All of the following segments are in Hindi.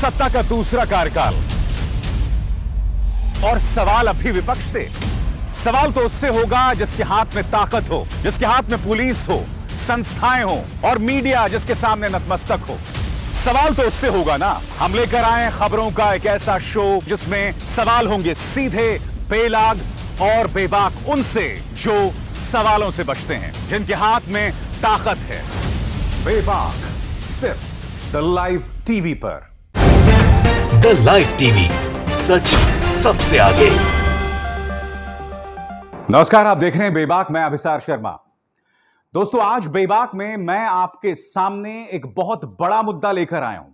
सत्ता का दूसरा कार्यकाल और सवाल अभी विपक्ष से। सवाल तो उससे होगा जिसके हाथ में ताकत हो, जिसके हाथ में पुलिस हो, संस्थाएं हो और मीडिया जिसके सामने नतमस्तक हो। सवाल तो उससे होगा ना। हम लेकर आए खबरों का एक ऐसा शो जिसमें सवाल होंगे सीधे, बेलाग और बेबाक उनसे जो सवालों से बचते हैं, जिनके हाथ में ताकत है। बेबाक सिर्फ द लाइव टीवी पर। द लाइव टीवी, सच सबसे आगे। नमस्कार, आप देख रहे हैं बेबाक, मैं अभिसार शर्मा। दोस्तों, आज बेबाक में मैं आपके सामने एक बहुत बड़ा मुद्दा लेकर आया हूं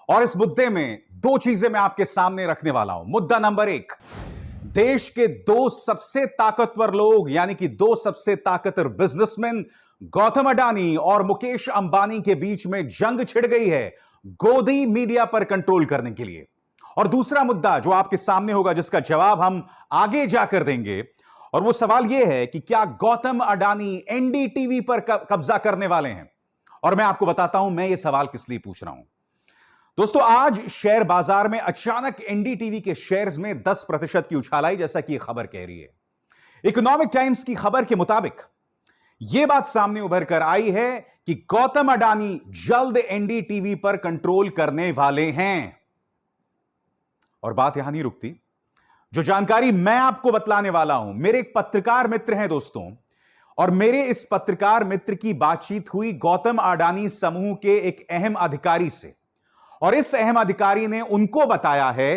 और इस मुद्दे में दो चीजें मैं आपके सामने रखने वाला हूं। मुद्दा नंबर एक, देश के दो सबसे ताकतवर लोग यानी कि दो सबसे ताकतवर बिजनेसमैन गौतम अडानी और मुकेश अंबानी के बीच में जंग छिड़ गई है गोदी मीडिया पर कंट्रोल करने के लिए। और दूसरा मुद्दा जो आपके सामने होगा, जिसका जवाब हम आगे जाकर देंगे, और वो सवाल यह है कि क्या गौतम अडानी एनडीटीवी पर कब्जा करने वाले हैं। और मैं आपको बताता हूं मैं ये सवाल किस लिए पूछ रहा हूं। दोस्तों, आज शेयर बाजार में अचानक एनडीटीवी के शेयर्स में 10% की उछाल आई, जैसा कि यह खबर कह रही है। इकोनॉमिक टाइम्स की खबर के मुताबिक यह बात सामने उभर कर आई है कि गौतम अडानी जल्द एनडीटीवी पर कंट्रोल करने वाले हैं। और बात यहां नहीं रुकती। जो जानकारी मैं आपको बतलाने वाला हूं, मेरे एक पत्रकार मित्र हैं दोस्तों, और मेरे इस पत्रकार मित्र की बातचीत हुई गौतम अडानी समूह के एक अहम अधिकारी से, और इस अहम अधिकारी ने उनको बताया है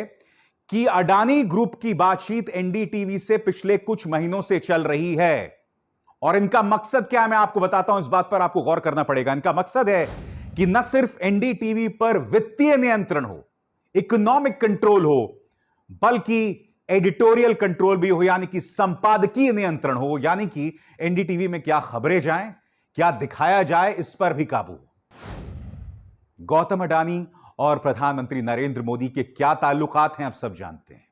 कि अडानी ग्रुप की बातचीत एनडीटीवी से पिछले कुछ महीनों से चल रही है। और इनका मकसद क्या है मैं आपको बताता हूं, इस बात पर आपको गौर करना पड़ेगा। इनका मकसद है कि न सिर्फ एनडीटीवी पर वित्तीय नियंत्रण हो, इकोनॉमिक कंट्रोल हो, बल्कि एडिटोरियल कंट्रोल भी हो, यानी कि संपादकीय नियंत्रण हो, यानी कि एनडीटीवी में क्या खबरें जाएं, क्या दिखाया जाए, इस पर भी काबू। गौतम अडानी और प्रधानमंत्री नरेंद्र मोदी के क्या ताल्लुकात हैं, आप सब जानते हैं।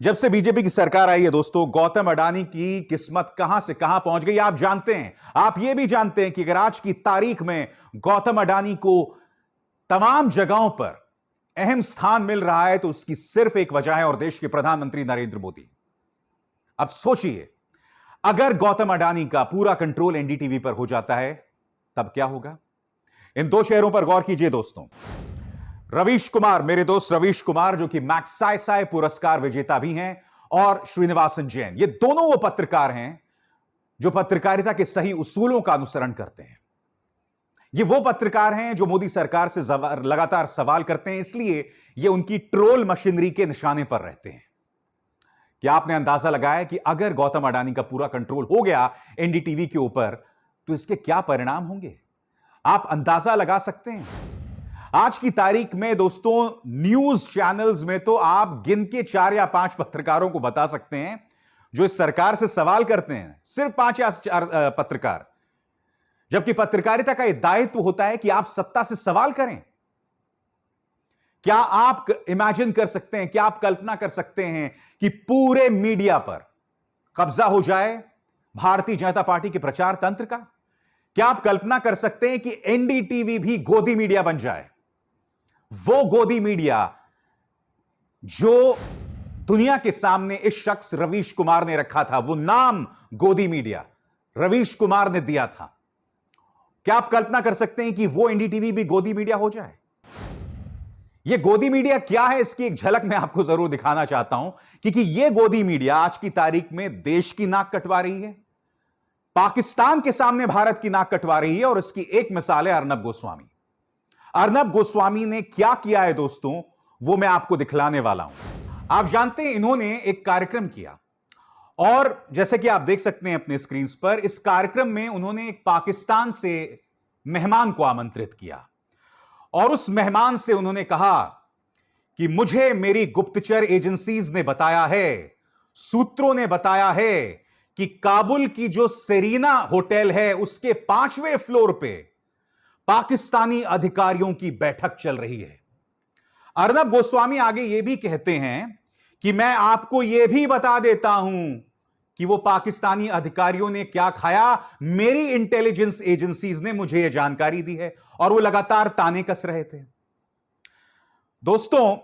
जब से बीजेपी की सरकार आई है दोस्तों, गौतम अडानी की किस्मत कहां से कहां पहुंच गई आप जानते हैं। आप यह भी जानते हैं कि अगर आज की तारीख में गौतम अडानी को तमाम जगहों पर अहम स्थान मिल रहा है तो उसकी सिर्फ एक वजह है, और देश के प्रधानमंत्री नरेंद्र मोदी। अब सोचिए, अगर गौतम अडानी का पूरा कंट्रोल एनडीटीवी पर हो जाता है तब क्या होगा। इन दो शहरों पर गौर कीजिए दोस्तों। रवीश कुमार, मेरे दोस्त रवीश कुमार, जो कि मैग्सायसाय पुरस्कार विजेता भी हैं, और श्रीनिवासन जैन, ये दोनों वो पत्रकार हैं जो पत्रकारिता के सही उसूलों का अनुसरण करते हैं। ये वो पत्रकार हैं जो मोदी सरकार से लगातार सवाल करते हैं, इसलिए ये उनकी ट्रोल मशीनरी के निशाने पर रहते हैं। क्या आपने अंदाजा लगाया कि अगर गौतम अडानी का पूरा कंट्रोल हो गया एनडीटीवी के ऊपर तो इसके क्या परिणाम होंगे? आप अंदाजा लगा सकते हैं। आज की तारीख में दोस्तों, न्यूज चैनल्स में तो आप गिन के 4 या 5 पत्रकारों को बता सकते हैं जो इस सरकार से सवाल करते हैं, सिर्फ 5 या 4 पत्रकार। जबकि पत्रकारिता का यह दायित्व होता है कि आप सत्ता से सवाल करें। क्या आप इमेजिन कर सकते हैं, क्या आप कल्पना कर सकते हैं कि पूरे मीडिया पर कब्जा हो जाए भारतीय जनता पार्टी के प्रचार तंत्र का? क्या आप कल्पना कर सकते हैं कि एनडीटीवी भी गोदी मीडिया बन जाए? वो गोदी मीडिया जो दुनिया के सामने इस शख्स रवीश कुमार ने रखा था, वो नाम गोदी मीडिया रवीश कुमार ने दिया था। क्या आप कल्पना कर सकते हैं कि वो एनडीटीवी भी गोदी मीडिया हो जाए? यह गोदी मीडिया क्या है, इसकी एक झलक मैं आपको जरूर दिखाना चाहता हूं, क्योंकि यह गोदी मीडिया आज की तारीख में देश की नाक कटवा रही है, पाकिस्तान के सामने भारत की नाक कटवा रही है। और इसकी एक मिसाल है अर्नब गोस्वामी। अर्नब गोस्वामी ने क्या किया है दोस्तों, वो मैं आपको दिखलाने वाला हूं। आप जानते हैं, इन्होंने एक कार्यक्रम किया, और जैसे कि आप देख सकते हैं अपने स्क्रीन पर, इस कार्यक्रम में उन्होंने एक पाकिस्तान से मेहमान को आमंत्रित किया, और उस मेहमान से उन्होंने कहा कि मुझे मेरी गुप्तचर एजेंसीज ने बताया है, सूत्रों ने बताया है कि काबुल की जो सेरीना होटल है उसके 5वें फ्लोर पे पाकिस्तानी अधिकारियों की बैठक चल रही है। अर्नब गोस्वामी आगे यह भी कहते हैं कि मैं आपको यह भी बता देता हूं कि वो पाकिस्तानी अधिकारियों ने क्या खाया, मेरी इंटेलिजेंस एजेंसीज ने मुझे यह जानकारी दी है, और वो लगातार ताने कस रहे थे। दोस्तों,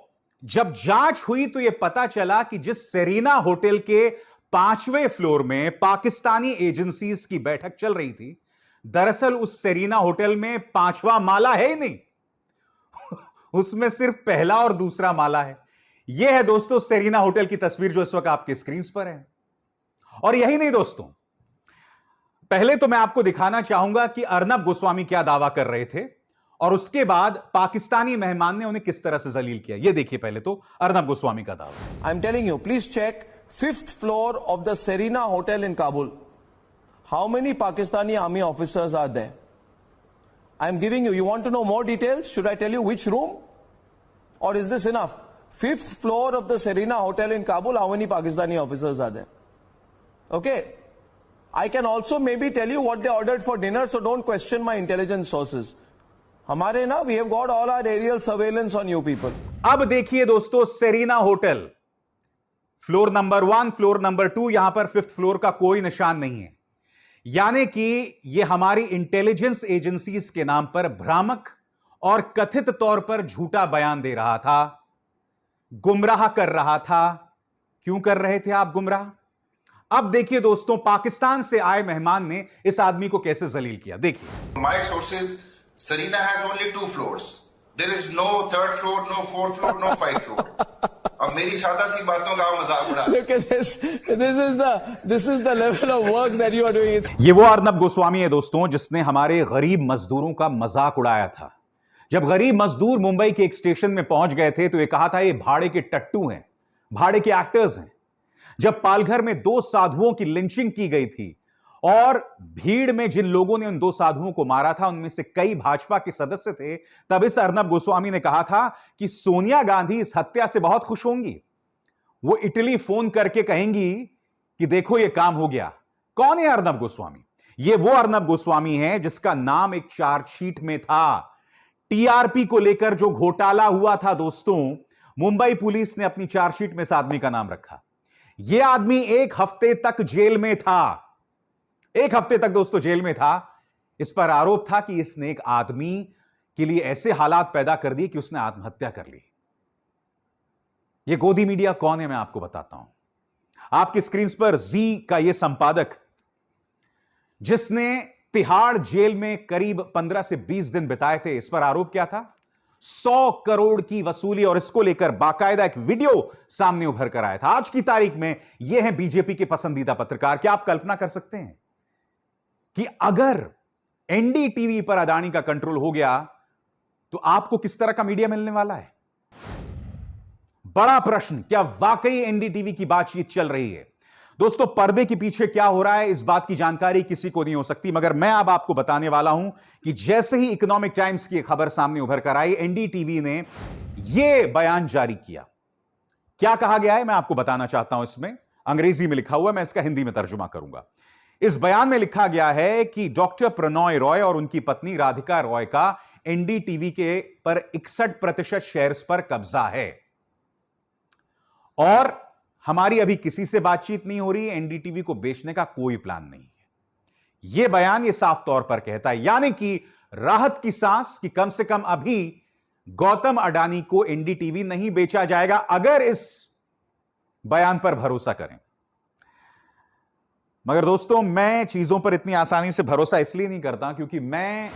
जब जांच हुई तो यह पता चला कि जिस सेरीना होटल के 5वें फ्लोर में पाकिस्तानी एजेंसीज की बैठक चल रही थी, दरअसल उस सेरीना होटल में 5वां माला है ही नहीं। उसमें सिर्फ पहला और दूसरा माला है। यह है दोस्तों सेरीना होटल की तस्वीर जो इस वक्त आपके स्क्रीन पर है। और यही नहीं दोस्तों, पहले तो मैं आपको दिखाना चाहूंगा कि अर्नब गोस्वामी क्या दावा कर रहे थे और उसके बाद पाकिस्तानी मेहमान ने उन्हें किस तरह से जलील किया। यह देखिए पहले तो अर्नब गोस्वामी का दावा। I am telling you, please check 5th floor of the Serena Hotel in Kabul. How many Pakistani army officers are there? I am giving you want to know more details? Should I tell you which room? Or is this enough? 5th floor of the Serena Hotel in Kabul, how many Pakistani officers are there? Okay. I can also maybe tell you what they ordered for dinner, so don't question my intelligence sources. हमारे ना, we have got all our aerial surveillance on you people. अब देखिए दोस्तों Serena hotel, floor number 1, floor number 2, यहां पर 5th फ्लोर का कोई निशान नहीं है। यानी कि यह हमारी इंटेलिजेंस एजेंसीज के नाम पर भ्रामक और कथित तौर पर झूठा बयान दे रहा था, गुमराह कर रहा था। क्यों कर रहे थे आप गुमराह? अब देखिए दोस्तों पाकिस्तान से आए मेहमान ने इस आदमी को कैसे जलील किया। देखिए। My sources, Serena has only 2 floors. There is no 3rd floor, no 4th floor, no 5th floor. अब मेरी सादा सी बातों का मजाक उड़ा। Look at this. This is the level of work that you are doing. ये वो अर्नब गोस्वामी है दोस्तों जिसने हमारे गरीब मजदूरों का मजाक उड़ाया था। जब गरीब मजदूर मुंबई के एक स्टेशन में पहुंच गए थे तो ये कहा था ये भाड़े के टट्टू हैं, भाड़े के एक्टर्स हैं। जब पालघर में 2 साधुओं की लिंचिंग की गई थी और भीड़ में जिन लोगों ने उन 2 साधुओं को मारा था उनमें से कई भाजपा के सदस्य थे, तब इस अर्नब गोस्वामी ने कहा था कि सोनिया गांधी इस हत्या से बहुत खुश होंगी। वो इटली फोन करके कहेंगी कि देखो ये काम हो गया। कौन है अर्नब गोस्वामी? ये वो अर्नब गोस्वामी है जिसका नाम एक चार्जशीट में था। टीआरपी को लेकर जो घोटाला हुआ था दोस्तों, मुंबई पुलिस ने अपनी चार्जशीट में इस आदमी का नाम रखा। यह आदमी 1 हफ्ते तक जेल में था। 1 हफ्ते तक दोस्तों जेल में था। इस पर आरोप था कि इसने एक आदमी के लिए ऐसे हालात पैदा कर दिए कि उसने आत्महत्या कर ली। यह गोदी मीडिया कौन है मैं आपको बताता हूं। आपकी स्क्रीन पर जी का यह संपादक जिसने तिहाड़ जेल में करीब 15 से 20 दिन बिताए थे, इस पर आरोप क्या था? 100 करोड़ की वसूली, और इसको लेकर बाकायदा एक वीडियो सामने उभर कर आया था। आज की तारीख में यह है बीजेपी के पसंदीदा पत्रकार। क्या आप कल्पना कर सकते हैं कि अगर एनडीटीवी पर अडानी का कंट्रोल हो गया तो आपको किस तरह का मीडिया मिलने वाला है? बड़ा प्रश्न, क्या वाकई एनडीटीवी की बातचीत चल रही है? दोस्तों पर्दे के पीछे क्या हो रहा है इस बात की जानकारी किसी को नहीं हो सकती, मगर मैं अब आपको बताने वाला हूं कि जैसे ही इकोनॉमिक टाइम्स की खबर सामने उभर कर आई, एनडीटीवी ने यह बयान जारी किया। क्या कहा गया है मैं आपको बताना चाहता हूं। इसमें अंग्रेजी में लिखा हुआ है, मैं इसका हिंदी में तर्जुमा करूंगा। इस बयान में लिखा गया है कि डॉक्टर प्रणॉय रॉय और उनकी पत्नी राधिका रॉय का एनडीटीवी के पर 61% शेयर्स पर कब्जा है और हमारी अभी किसी से बातचीत नहीं हो रही है। एनडीटीवी को बेचने का कोई प्लान नहीं है। यह बयान यह साफ तौर पर कहता है, यानी कि राहत की सांस कि कम से कम अभी गौतम अडानी को एनडीटीवी नहीं बेचा जाएगा, अगर इस बयान पर भरोसा करें। मगर दोस्तों मैं चीजों पर इतनी आसानी से भरोसा इसलिए नहीं करता क्योंकि मैं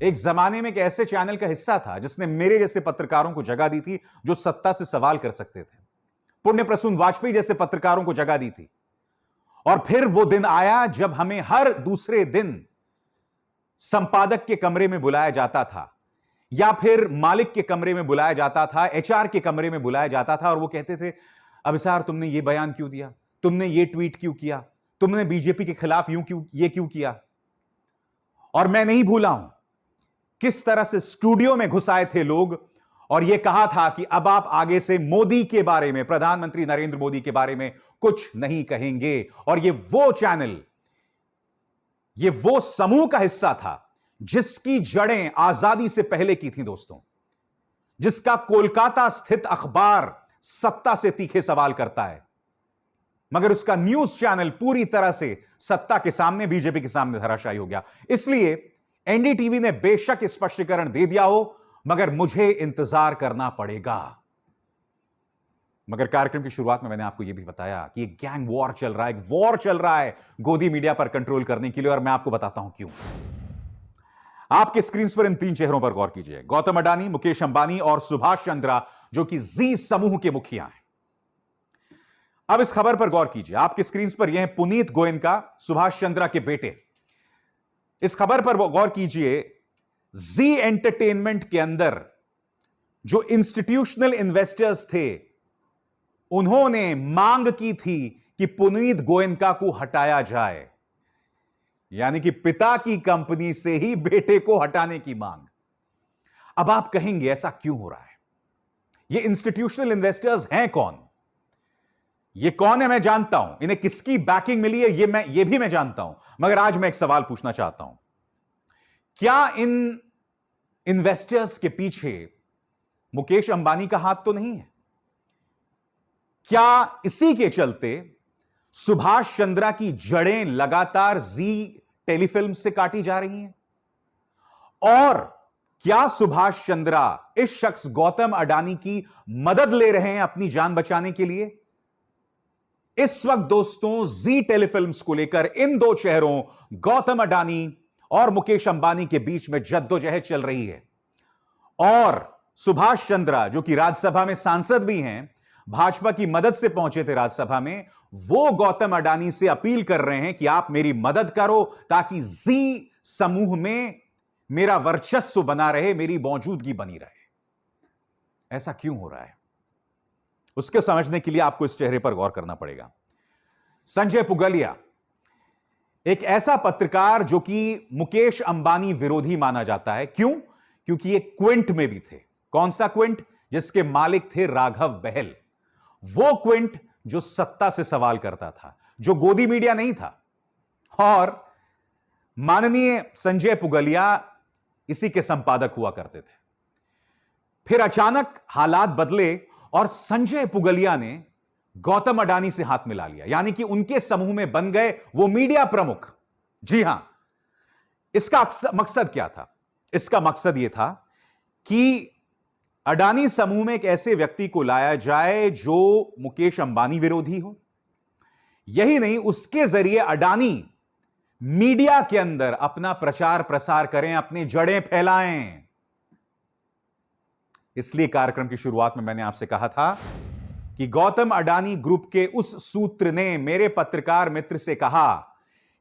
एक जमाने में एक ऐसे चैनल का हिस्सा था जिसने मेरे जैसे पत्रकारों को जगह दी थी जो सत्ता से सवाल कर सकते थे। पुण्य प्रसून वाजपेयी जैसे पत्रकारों को जगह दी थी। और फिर वो दिन आया जब हमें हर दूसरे दिन संपादक के कमरे में बुलाया जाता था या फिर मालिक के कमरे में बुलाया जाता था, एचआर के कमरे में बुलाया जाता था और वो कहते थे अभिसार तुमने ये बयान क्यों दिया, तुमने ये ट्वीट क्यों किया, तुमने बीजेपी के खिलाफ ये क्यों किया। और मैं नहीं भूला हूं किस तरह से स्टूडियो में घुस आए थे लोग और यह कहा था कि अब आप आगे से मोदी के बारे में, प्रधानमंत्री नरेंद्र मोदी के बारे में कुछ नहीं कहेंगे। और यह वो चैनल, यह वो समूह का हिस्सा था जिसकी जड़ें आजादी से पहले की थी दोस्तों, जिसका कोलकाता स्थित अखबार सत्ता से तीखे सवाल करता है, मगर उसका न्यूज चैनल पूरी तरह से सत्ता के सामने, बीजेपी के सामने धराशायी हो गया। इसलिए एनडीटीवी ने बेशक स्पष्टीकरण दे दिया हो, मगर मुझे इंतजार करना पड़ेगा। मगर कार्यक्रम की शुरुआत में मैंने आपको यह भी बताया कि एक गैंग वॉर चल रहा है, एक वॉर चल रहा है गोदी मीडिया पर कंट्रोल करने के लिए, और मैं आपको बताता हूं क्यों। आपके स्क्रीन पर इन 3 चेहरों पर गौर कीजिए। गौतम अडानी, मुकेश अंबानी और सुभाष चंद्रा, जो कि जी समूह के मुखिया हैं। अब इस खबर पर गौर कीजिए। आपके स्क्रीन पर यह है पुनीत गोयनका, सुभाष चंद्रा के बेटे। इस खबर पर गौर कीजिए। जी एंटरटेनमेंट के अंदर जो इंस्टीट्यूशनल इन्वेस्टर्स थे, उन्होंने मांग की थी कि पुनीत गोयनका को हटाया जाए, यानी कि पिता की कंपनी से ही बेटे को हटाने की मांग। अब आप कहेंगे ऐसा क्यों हो रहा है? ये इंस्टीट्यूशनल इन्वेस्टर्स हैं कौन? ये कौन है मैं जानता हूं, इन्हें किसकी बैकिंग मिली है ये भी मैं जानता हूं। मगर आज मैं एक सवाल पूछना चाहता हूं, क्या इन इन्वेस्टर्स के पीछे मुकेश अंबानी का हाथ तो नहीं है? क्या इसी के चलते सुभाष चंद्रा की जड़ें लगातार जी टेलीफिल्म से काटी जा रही हैं? और क्या सुभाष चंद्रा इस शख्स गौतम अडानी की मदद ले रहे हैं अपनी जान बचाने के लिए? इस वक्त दोस्तों जी टेलीफिल्म्स को लेकर इन 2 चेहरों गौतम अडानी और मुकेश अंबानी के बीच में जद्दोजहद चल रही है। और सुभाष चंद्रा, जो कि राज्यसभा में सांसद भी हैं, भाजपा की मदद से पहुंचे थे राज्यसभा में, वो गौतम अडानी से अपील कर रहे हैं कि आप मेरी मदद करो ताकि जी समूह में मेरा वर्चस्व बना रहे, मेरी मौजूदगी बनी रहे। ऐसा क्यों हो रहा है? उसके समझने के लिए आपको इस चेहरे पर गौर करना पड़ेगा। संजय पुगलिया, एक ऐसा पत्रकार जो कि मुकेश अंबानी विरोधी माना जाता है। क्यों? क्योंकि ये क्विंट में भी थे। कौन सा क्विंट? जिसके मालिक थे राघव बहल। वो क्विंट जो सत्ता से सवाल करता था, जो गोदी मीडिया नहीं था। और माननीय संजय पुगलिया इसी के संपादक हुआ करते थे। फिर अचानक हालात बदले और संजय पुगलिया ने गौतम अडानी से हाथ मिला लिया, यानी कि उनके समूह में बन गए वो मीडिया प्रमुख। जी हां, इसका मकसद क्या था? इसका मकसद यह था कि अडानी समूह में एक ऐसे व्यक्ति को लाया जाए जो मुकेश अंबानी विरोधी हो। यही नहीं, उसके जरिए अडानी मीडिया के अंदर अपना प्रचार प्रसार करें, अपनी जड़ें फैलाएं। इसलिए कार्यक्रम की शुरुआत में मैंने आपसे कहा था कि गौतम अडानी ग्रुप के उस सूत्र ने मेरे पत्रकार मित्र से कहा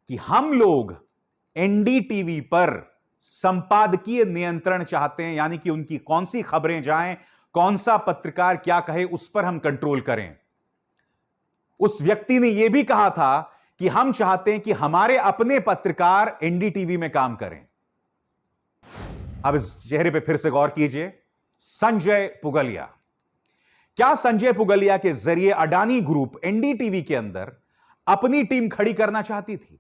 कि हम लोग एनडीटीवी पर संपादकीय नियंत्रण चाहते हैं, यानी कि उनकी कौन सी खबरें जाएं, कौन सा पत्रकार क्या कहे, उस पर हम कंट्रोल करें। उस व्यक्ति ने यह भी कहा था कि हम चाहते हैं कि हमारे अपने पत्रकार एनडीटीवी में काम करें। अब इस चेहरे पे फिर से गौर कीजिए, संजय पुगलिया। क्या संजय पुगलिया के जरिए अडानी ग्रुप एनडीटीवी के अंदर अपनी टीम खड़ी करना चाहती थी?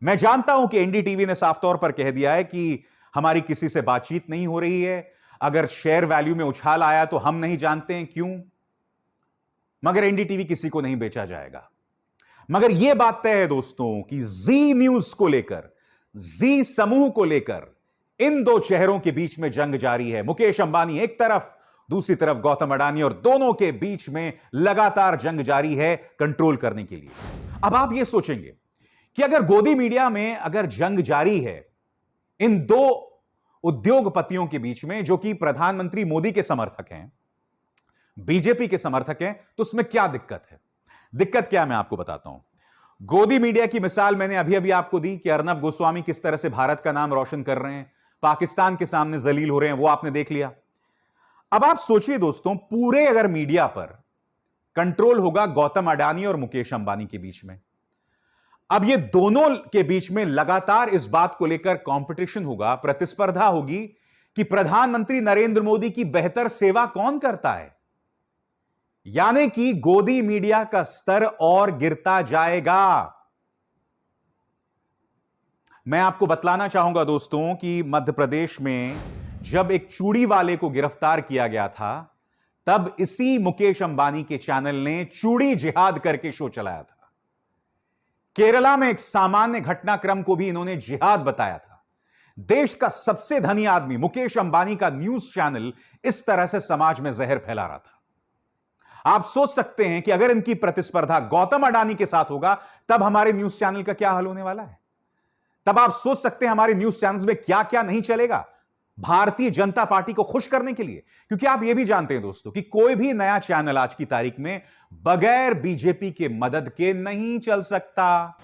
मैं जानता हूं कि एनडीटीवी ने साफ तौर पर कह दिया है कि हमारी किसी से बातचीत नहीं हो रही है, अगर शेयर वैल्यू में उछाल आया तो हम नहीं जानते हैं क्यों, मगर एनडीटीवी किसी को नहीं बेचा जाएगा। मगर यह बात तय है दोस्तों कि जी न्यूज को लेकर, जी समूह को लेकर इन 2 चेहरों के बीच में जंग जारी है। मुकेश अंबानी एक तरफ, दूसरी तरफ गौतम अडानी, और दोनों के बीच में लगातार जंग जारी है कंट्रोल करने के लिए। अब आप यह सोचेंगे कि अगर गोदी मीडिया में अगर जंग जारी है इन 2 उद्योगपतियों के बीच में, जो कि प्रधानमंत्री मोदी के समर्थक हैं, बीजेपी के समर्थक हैं, तो उसमें क्या दिक्कत है? दिक्कत क्या है मैं आपको बताता हूं। गोदी मीडिया की मिसाल मैंने अभी अभी आपको दी कि अर्नब गोस्वामी किस तरह से भारत का नाम रोशन कर रहे हैं, पाकिस्तान के सामने जलील हो रहे हैं, वो आपने देख लिया। अब आप सोचिए दोस्तों, पूरे अगर मीडिया पर कंट्रोल होगा गौतम अडानी और मुकेश अंबानी के बीच में, अब ये दोनों के बीच में लगातार इस बात को लेकर कंपटीशन होगा, प्रतिस्पर्धा होगी कि प्रधानमंत्री नरेंद्र मोदी की बेहतर सेवा कौन करता है, यानी कि गोदी मीडिया का स्तर और गिरता जाएगा। मैं आपको बतलाना चाहूंगा दोस्तों कि मध्य प्रदेश में जब एक चूड़ी वाले को गिरफ्तार किया गया था, तब इसी मुकेश अंबानी के चैनल ने चूड़ी जिहाद करके शो चलाया था। केरला में एक सामान्य घटनाक्रम को भी इन्होंने जिहाद बताया था। देश का सबसे धनी आदमी मुकेश अंबानी का न्यूज चैनल इस तरह से समाज में जहर फैला रहा था। आप सोच सकते हैं कि अगर इनकी प्रतिस्पर्धा गौतम अडानी के साथ होगा तब हमारे न्यूज चैनल का क्या हाल होने वाला है। तब आप सोच सकते हैं हमारे न्यूज चैनल्स में क्या क्या नहीं चलेगा भारतीय जनता पार्टी को खुश करने के लिए। क्योंकि आप यह भी जानते हैं दोस्तों कि कोई भी नया चैनल आज की तारीख में बगैर बीजेपी के मदद के नहीं चल सकता।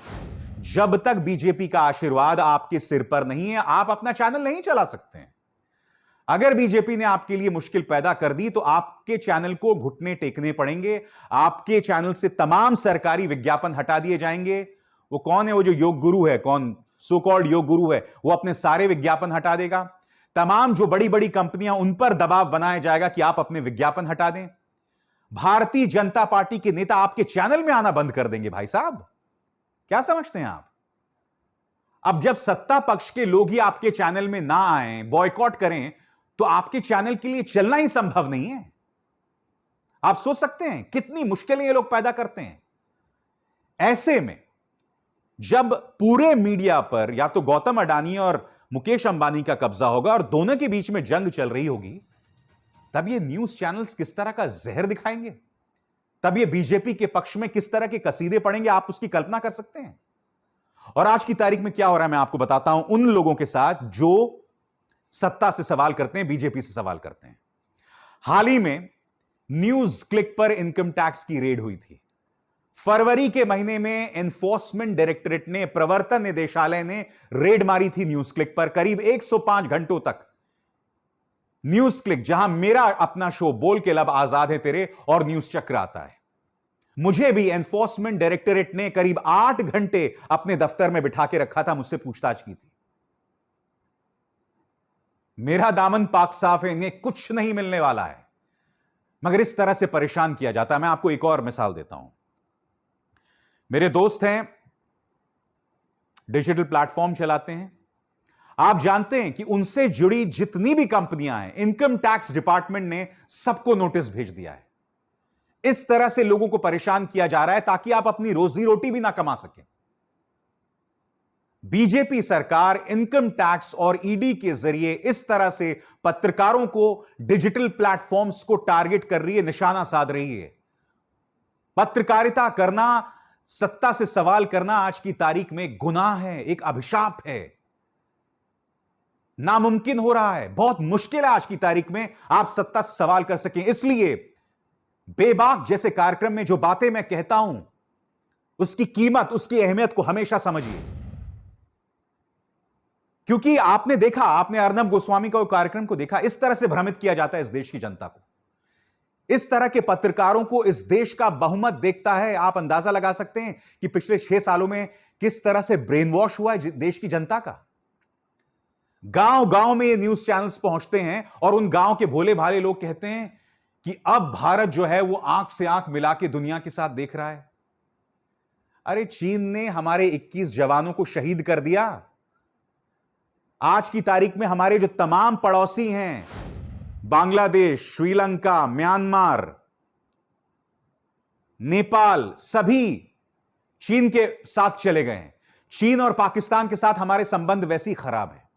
जब तक बीजेपी का आशीर्वाद आपके सिर पर नहीं है आप अपना चैनल नहीं चला सकते हैं। अगर बीजेपी ने आपके लिए मुश्किल पैदा कर दी तो आपके चैनल को घुटने टेकने पड़ेंगे। आपके चैनल से तमाम सरकारी विज्ञापन हटा दिए जाएंगे। वो कौन है, वो जो योग गुरु है, कौन सो कॉल्ड योग गुरु है, वो अपने सारे विज्ञापन हटा देगा। तमाम जो बड़ी बड़ी कंपनियां, उन पर दबाव बनाया जाएगा कि आप अपने विज्ञापन हटा दें। भारतीय जनता पार्टी के नेता आपके चैनल में आना बंद कर देंगे। भाई साहब, क्या समझते हैं आप? अब जब सत्ता पक्ष के लोग ही आपके चैनल में ना आए, बॉयकॉट करें, तो आपके चैनल के लिए चलना ही संभव नहीं है। आप सोच सकते हैं कितनी मुश्किलें ये लोग पैदा करते हैं। ऐसे में जब पूरे मीडिया पर या तो गौतम अडानी और मुकेश अंबानी का कब्जा होगा और दोनों के बीच में जंग चल रही होगी, तब ये न्यूज चैनल्स किस तरह का जहर दिखाएंगे, तब ये बीजेपी के पक्ष में किस तरह के कसीदे पड़ेंगे, आप उसकी कल्पना कर सकते हैं। और आज की तारीख में क्या हो रहा है मैं आपको बताता हूं, उन लोगों के साथ जो सत्ता से सवाल करते हैं, बीजेपी से सवाल करते हैं। हाल ही में न्यूज क्लिक पर इनकम टैक्स की रेड हुई थी। फरवरी के महीने में एनफोर्समेंट डायरेक्टरेट ने, प्रवर्तन निदेशालय ने रेड मारी थी न्यूज क्लिक पर। करीब 105 घंटों तक न्यूज क्लिक, जहां मेरा अपना शो बोल के लब आजाद है तेरे और न्यूज चक्र आता है, मुझे भी एनफोर्समेंट डायरेक्टरेट ने करीब 8 घंटे अपने दफ्तर में बिठा के रखा था, मुझसे पूछताछ की थी। मेरा दामन पाक साफ है, इन्हें कुछ नहीं मिलने वाला है, मगर इस तरह से परेशान किया जाता है। मैं आपको एक और मिसाल देता हूं। मेरे दोस्त हैं, डिजिटल प्लेटफॉर्म चलाते हैं। आप जानते हैं कि उनसे जुड़ी जितनी भी कंपनियां हैं, इनकम टैक्स डिपार्टमेंट ने सबको नोटिस भेज दिया है। इस तरह से लोगों को परेशान किया जा रहा है ताकि आप अपनी रोजी रोटी भी ना कमा सकें। बीजेपी सरकार इनकम टैक्स और ईडी के जरिए इस तरह से पत्रकारों को, डिजिटल प्लेटफॉर्म्स को टारगेट कर रही है, निशाना साध रही है। पत्रकारिता करना, सत्ता से सवाल करना आज की तारीख में गुनाह है, एक अभिशाप है, नामुमकिन हो रहा है। बहुत मुश्किल है आज की तारीख में आप सत्ता से सवाल कर सकें। इसलिए बेबाक जैसे कार्यक्रम में जो बातें मैं कहता हूं, उसकी कीमत, उसकी अहमियत को हमेशा समझिए। क्योंकि आपने देखा, आपने अर्नब गोस्वामी का कार्यक्रम को देखा, इस तरह से भ्रमित किया जाता है इस देश की जनता को। इस तरह के पत्रकारों को इस देश का बहुमत देखता है। आप अंदाजा लगा सकते हैं कि पिछले 6 सालों में किस तरह से ब्रेन वॉश हुआ है देश की जनता का। गांव गांव में ये न्यूज चैनल्स पहुंचते हैं और उन गांव के भोले भाले लोग कहते हैं कि अब भारत जो है वो आंख से आंख मिला के दुनिया के साथ देख रहा है। अरे चीन ने हमारे 21 जवानों को शहीद कर दिया। आज की तारीख में हमारे जो तमाम पड़ोसी हैं, बांग्लादेश, श्रीलंका, म्यांमार, नेपाल, सभी चीन के साथ चले गए हैं। चीन और पाकिस्तान के साथ हमारे संबंध वैसे ही खराब है।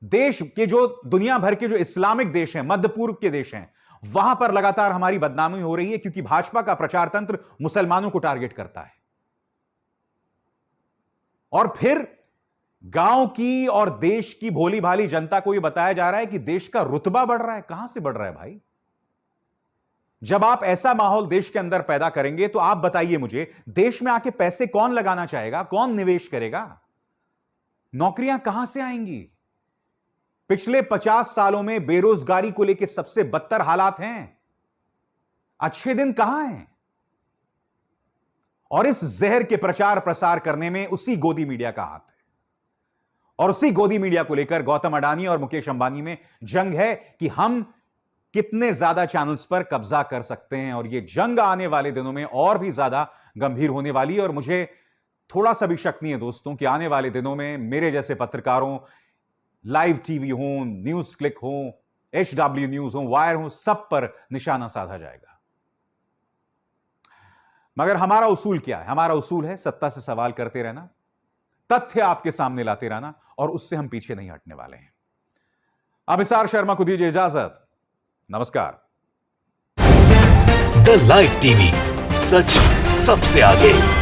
देश के जो दुनिया भर के जो इस्लामिक देश हैं, मध्य पूर्व के देश हैं, वहां पर लगातार हमारी बदनामी हो रही है क्योंकि भाजपा का प्रचार तंत्र मुसलमानों को टारगेट करता है। और फिर गांव की और देश की भोली भाली जनता को यह बताया जा रहा है कि देश का रुतबा बढ़ रहा है। कहां से बढ़ रहा है भाई? जब आप ऐसा माहौल देश के अंदर पैदा करेंगे तो आप बताइए मुझे, देश में आके पैसे कौन लगाना चाहेगा, कौन निवेश करेगा, नौकरियां कहां से आएंगी? पिछले 50 सालों में बेरोजगारी को लेकर सबसे बदतर हालात हैं। अच्छे दिन कहां हैं? और इस जहर के प्रचार प्रसार करने में उसी गोदी मीडिया का हाथ है। और उसी गोदी मीडिया को लेकर गौतम अडानी और मुकेश अंबानी में जंग है कि हम कितने ज्यादा चैनल्स पर कब्जा कर सकते हैं। और यह जंग आने वाले दिनों में और भी ज्यादा गंभीर होने वाली है। और मुझे थोड़ा सा भी शक नहीं है दोस्तों कि आने वाले दिनों में मेरे जैसे पत्रकारों, लाइव टीवी हो, न्यूज क्लिक हो, HW न्यूज हो, वायर हो, सब पर निशाना साधा जाएगा। मगर हमारा उसूल क्या है? हमारा उसूल है सत्ता से सवाल करते रहना, तथ्य आपके सामने लाते रहना, और उससे हम पीछे नहीं हटने वाले हैं। अभिसार शर्मा को दीजिए इजाजत। नमस्कार। द लाइव टीवी, सच सबसे आगे।